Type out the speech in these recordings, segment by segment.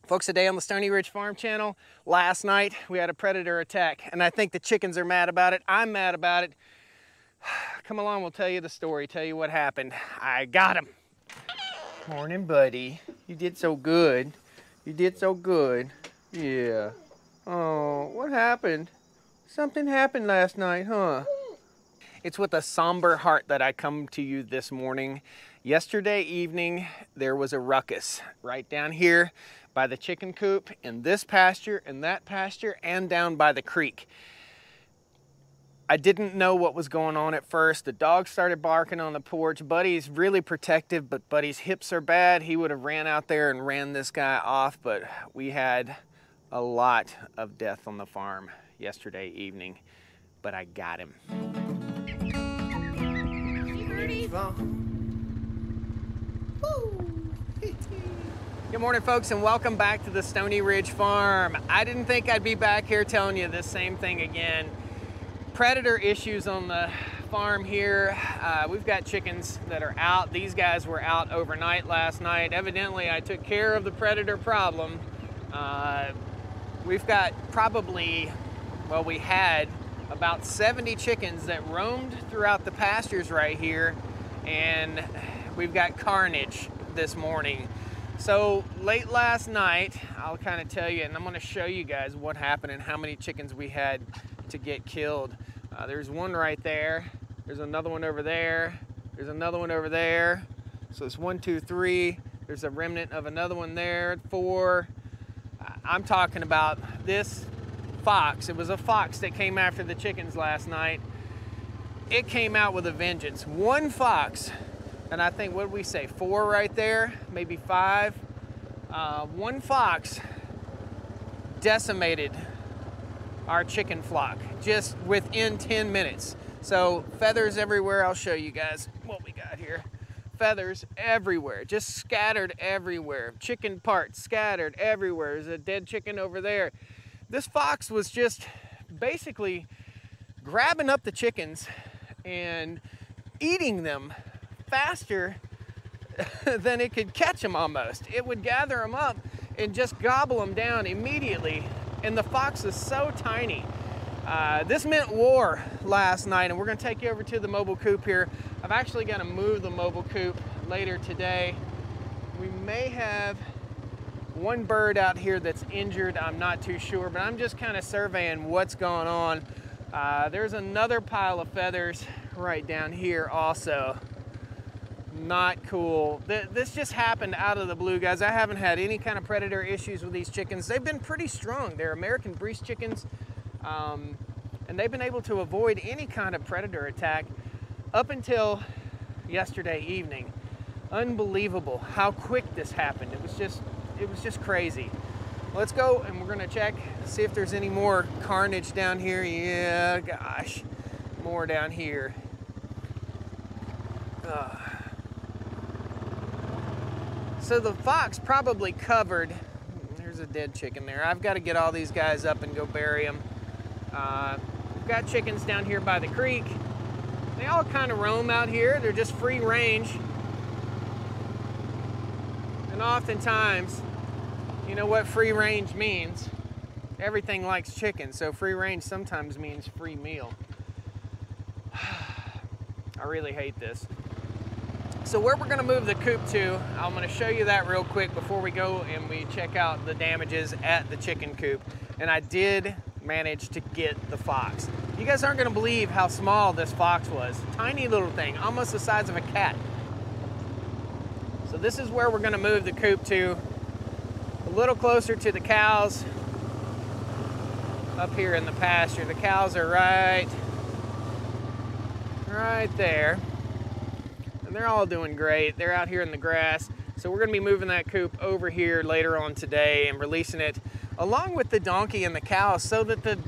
Folks, today on the Stoney Ridge Farm Channel, last night we had a predator attack, and I think the chickens are mad about it. I'm mad about it. Come along, we'll tell you the story, tell you what happened. I got him. Morning, buddy. You did so good. You did so good. Yeah. Oh, what happened? Something happened last night, huh? It's with a somber heart that I come to you this morning. Yesterday evening, there was a ruckus right down here by the chicken coop, in this pasture, in that pasture, and down by the creek. I didn't know what was going on at first. The dog started barking on the porch. Buddy's really protective, but Buddy's hips are bad. He would have ran out there and ran this guy off, but we had a lot of death on the farm yesterday evening, but I got him. Good morning, folks, and welcome back to the Stoney Ridge Farm. I didn't think I'd be back here telling you this same thing again. Predator issues on the farm here. We've got chickens that are out. These guys were out overnight last night. Evidently, I took care of the predator problem. We've got probably, well, we had about 70 chickens that roamed throughout the pastures right here, and we've got carnage this morning. So late last night, I'll kind of tell you, and I'm going to show you guys what happened and how many chickens we had to get killed. There's one right there. There's another one over there. There's another one over there. So it's 1, 2, 3. There's a remnant of another one there, 4. I'm talking about this fox. It was a fox that came after the chickens last night. It came out with a vengeance. One fox, and I think, what did we say, 4 right there, maybe 5. One fox decimated our chicken flock just within 10 minutes. So feathers everywhere. I'll show you guys what we got here. Feathers everywhere, just scattered everywhere. Chicken parts scattered everywhere. There's a dead chicken over there. This fox was just basically grabbing up the chickens and eating them faster than it could catch them almost. It would gather them up and just gobble them down immediately. And the fox is so tiny. This meant war last night, and we're gonna take you over to the mobile coop here. I've actually got to move the mobile coop later today. We may have one bird out here that's injured, I'm not too sure, but I'm just kind of surveying what's going on. There's another pile of feathers right down here also. Not cool. This just happened out of the blue, guys. I haven't had any kind of predator issues with these chickens. They've been pretty strong. They're American breast chickens, and they've been able to avoid any kind of predator attack up until yesterday evening. Unbelievable how quick this happened. It was just crazy. Let's go and we're gonna check, see if there's any more carnage down here. Yeah, gosh, more down here. So the fox probably covered, there's a dead chicken there. I've got to get all these guys up and go bury them. We've got chickens down here by the creek. They all kind of roam out here. They're just free range. And oftentimes, you know what free range means? Everything likes chicken, so free range sometimes means free meal. I really hate this. So where we're gonna move the coop to, I'm gonna show you that real quick before we go and we check out the damages at the chicken coop. And I did manage to get the fox. You guys aren't gonna believe how small this fox was. Tiny little thing, almost the size of a cat. So this is where we're gonna move the coop to, a little closer to the cows up here in the pasture. The cows are right there. They're all doing great. They're out here in the grass. So we're gonna be moving that coop over here later on today and releasing it along with the donkey and the cows so that the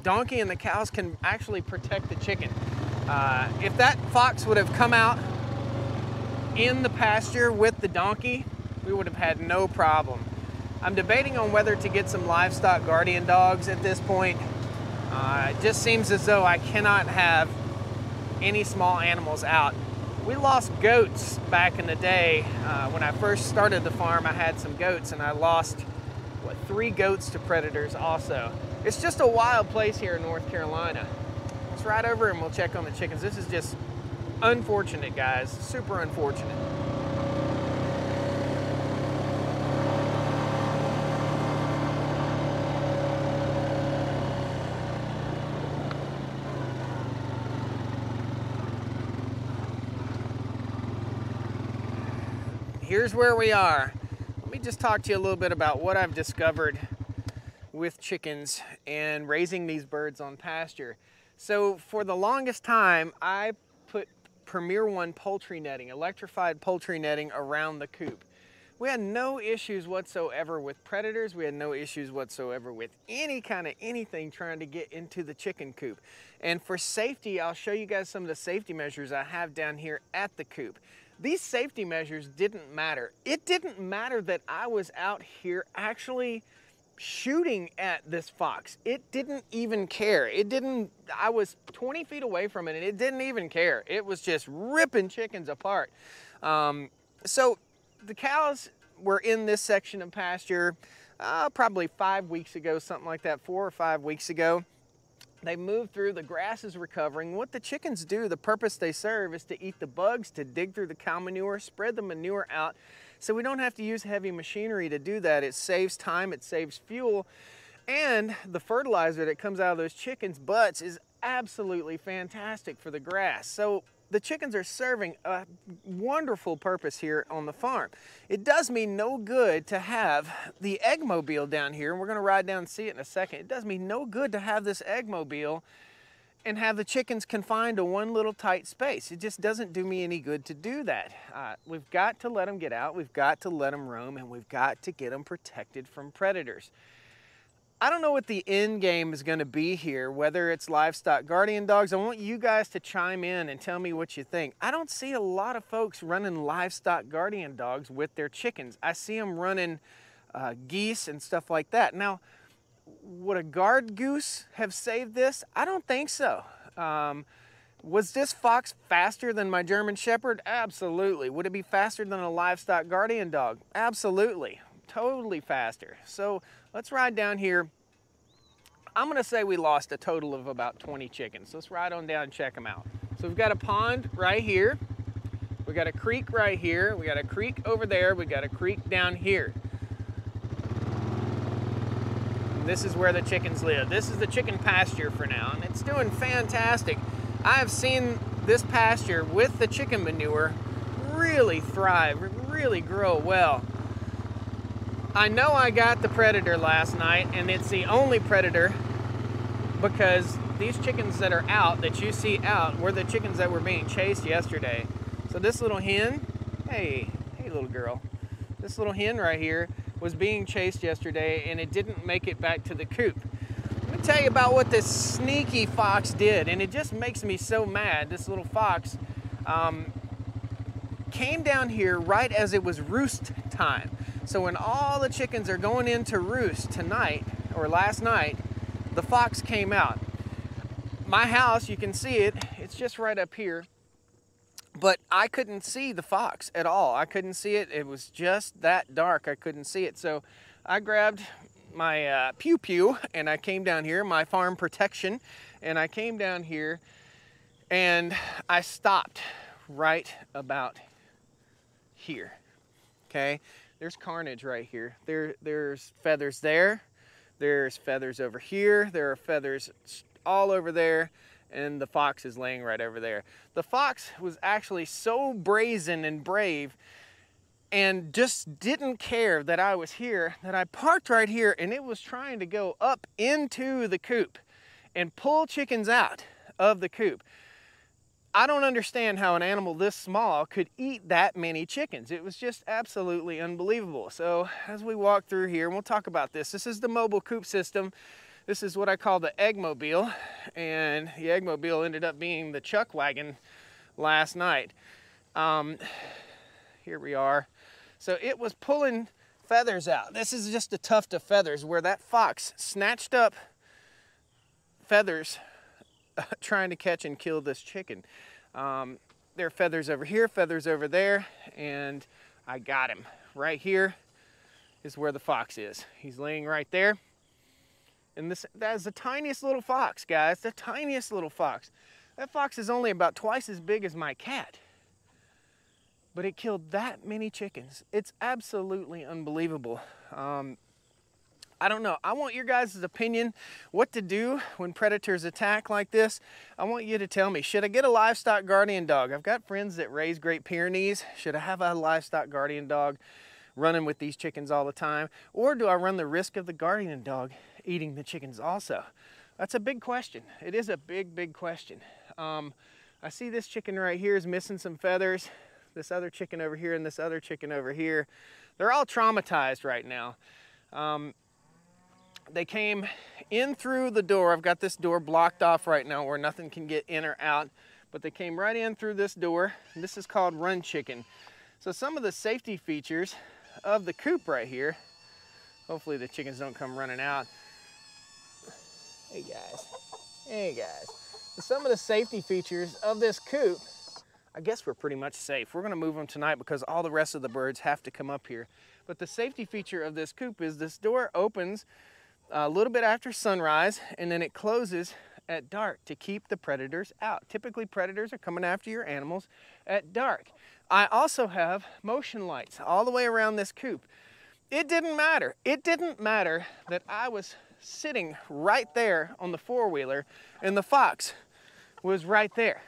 donkey and the cows can actually protect the chicken. If that fox would have come out in the pasture with the donkey, we would have had no problem. I'm debating on whether to get some livestock guardian dogs at this point. It just seems as though I cannot have any small animals out. We lost goats back in the day. When I first started the farm, I had some goats and I lost what, 3 goats to predators also. It's just a wild place here in North Carolina. Let's ride over and we'll check on the chickens. This is just unfortunate, guys, super unfortunate. Here's where we are. Let me just talk to you a little bit about what I've discovered with chickens and raising these birds on pasture. So for the longest time, I put Premier One poultry netting, electrified poultry netting around the coop. We had no issues whatsoever with predators. We had no issues whatsoever with any kind of anything trying to get into the chicken coop. And for safety, I'll show you guys some of the safety measures I have down here at the coop. These safety measures didn't matter. It didn't matter that I was out here actually shooting at this fox. It didn't even care. I was 20 feet away from it and it didn't even care. It was just ripping chickens apart. So the cows were in this section of pasture probably 5 weeks ago, something like that, 4 or 5 weeks ago. They moved through, the grass is recovering. What the chickens do, the purpose they serve is to eat the bugs, to dig through the cow manure, spread the manure out. So we don't have to use heavy machinery to do that. It saves time, it saves fuel, and the fertilizer that comes out of those chickens' butts is absolutely fantastic for the grass. So the chickens are serving a wonderful purpose here on the farm. It does me no good to have the eggmobile down here, and we're gonna ride down and see it in a second. It does me no good to have this eggmobile and have the chickens confined to one little tight space. It just doesn't do me any good to do that. We've got to let them get out, we've got to let them roam, and we've got to get them protected from predators. I don't know what the end game is going to be here, whether it's livestock guardian dogs. I want you guys to chime in and tell me what you think. I don't see a lot of folks running livestock guardian dogs with their chickens. I see them running geese and stuff like that. Now, would a guard goose have saved this? I don't think so. Was this fox faster than my German Shepherd? Absolutely. Would it be faster than a livestock guardian dog? Absolutely. Totally faster. So let's ride down here. I'm gonna say we lost a total of about 20 chickens. Let's ride on down and check them out. So we've got a pond right here. We got a creek right here. We got a creek over there. We got a creek down here. And this is where the chickens live. This is the chicken pasture for now, and it's doing fantastic. I have seen this pasture with the chicken manure really thrive, really grow well. I know I got the predator last night, and it's the only predator because these chickens that are out, that you see out, were the chickens that were being chased yesterday. So this little hen, hey little girl, this little hen right here was being chased yesterday, and it didn't make it back to the coop. Let me tell you about what this sneaky fox did, and it just makes me so mad. This little fox came down here right as it was roost time. So when all the chickens are going into roost tonight, or last night, the fox came out. My house, you can see it, it's just right up here, but I couldn't see the fox at all. I couldn't see it. It was just that dark. I couldn't see it. So I grabbed my pew-pew and I came down here, my farm protection, and I came down here and I stopped right about here, okay? There's carnage right here. There's feathers there. There's feathers over here. There are feathers all over there. And the fox is laying right over there. The fox was actually so brazen and brave and just didn't care that I was here, that I parked right here, and it was trying to go up into the coop and pull chickens out of the coop. I don't understand how an animal this small could eat that many chickens. It was just absolutely unbelievable. So as we walk through here, and we'll talk about this. This is the mobile coop system. This is what I call the eggmobile, and the eggmobile ended up being the chuck wagon last night. Here we are. So it was pulling feathers out. This is just a tuft of feathers where that fox snatched up feathers trying to catch and kill this chicken. There are feathers over here, feathers over there, and I got him. Right here is where the fox is. He's laying right there. And that is the tiniest little fox, guys, the tiniest little fox. That fox is only about twice as big as my cat. But it killed that many chickens. It's absolutely unbelievable. I don't know. I want your guys' opinion what to do when predators attack like this. I want you to tell me, should I get a livestock guardian dog? I've got friends that raise Great Pyrenees. Should I have a livestock guardian dog running with these chickens all the time? Or do I run the risk of the guardian dog eating the chickens also? That's a big question. It is a big, big question. I see this chicken right here is missing some feathers. This other chicken over here and this other chicken over here. They're all traumatized right now. They came in through the door. I've got this door blocked off right now where nothing can get in or out, but they came right in through this door. And this is called run chicken. So some of the safety features of the coop right here, hopefully the chickens don't come running out. Hey guys. Some of the safety features of this coop, I guess we're pretty much safe. We're gonna move them tonight because all the rest of the birds have to come up here. But the safety feature of this coop is this door opens a little bit after sunrise and then it closes at dark to keep the predators out. Typically predators are coming after your animals at dark. I also have motion lights all the way around this coop. It didn't matter. It didn't matter that I was sitting right there on the four-wheeler and the fox was right there.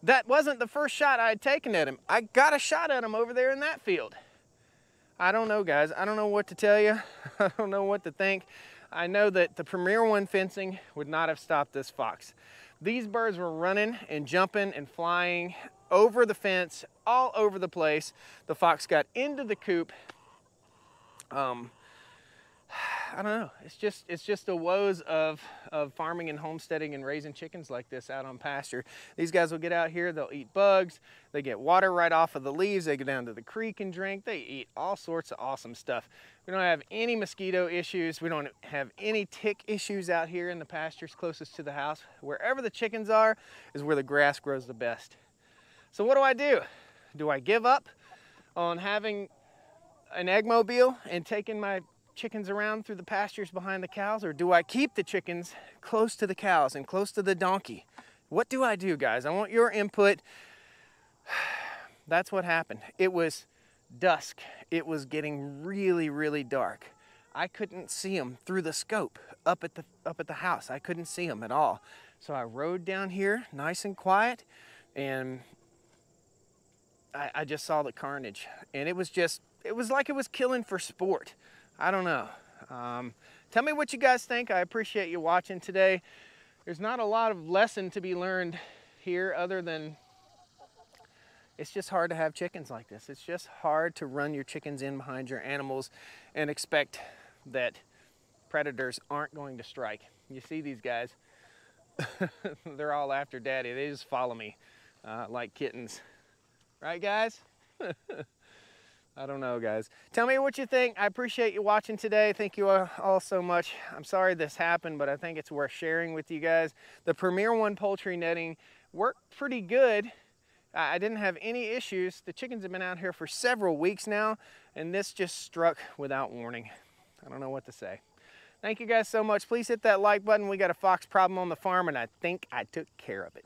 That wasn't the first shot I had taken at him. I got a shot at him over there in that field. I don't know, guys. I don't know what to tell you. I don't know what to think. I know that the Premier One fencing would not have stopped this fox. These birds were running and jumping and flying over the fence, all over the place. The fox got into the coop. I don't know. It's just the woes of farming and homesteading and raising chickens like this out on pasture. These guys will get out here, they'll eat bugs, they get water right off of the leaves, they go down to the creek and drink, they eat all sorts of awesome stuff. We don't have any mosquito issues, we don't have any tick issues out here in the pastures closest to the house. Wherever the chickens are is where the grass grows the best. So what do? Do I give up on having an eggmobile and taking my chickens around through the pastures behind the cows, or do I keep the chickens close to the cows and close to the donkey? What do I do, guys? I want your input. That's what happened. It was dusk. It was getting really, really dark. I couldn't see them through the scope up at the house. I couldn't see them at all. So I rode down here nice and quiet, and I just saw the carnage. And it was like it was killing for sport. I don't know. Tell me what you guys think. I appreciate you watching today. There's not a lot of lesson to be learned here other than it's just hard to have chickens like this. It's just hard to run your chickens in behind your animals and expect that predators aren't going to strike. You see these guys, they're all after daddy. They just follow me like kittens. Right, guys? I don't know, guys. Tell me what you think. I appreciate you watching today. Thank you all so much. I'm sorry this happened, but I think it's worth sharing with you guys. The Premier One poultry netting worked pretty good. I didn't have any issues. The chickens have been out here for several weeks now, and this just struck without warning. I don't know what to say. Thank you guys so much. Please hit that like button. We got a fox problem on the farm, and I think I took care of it.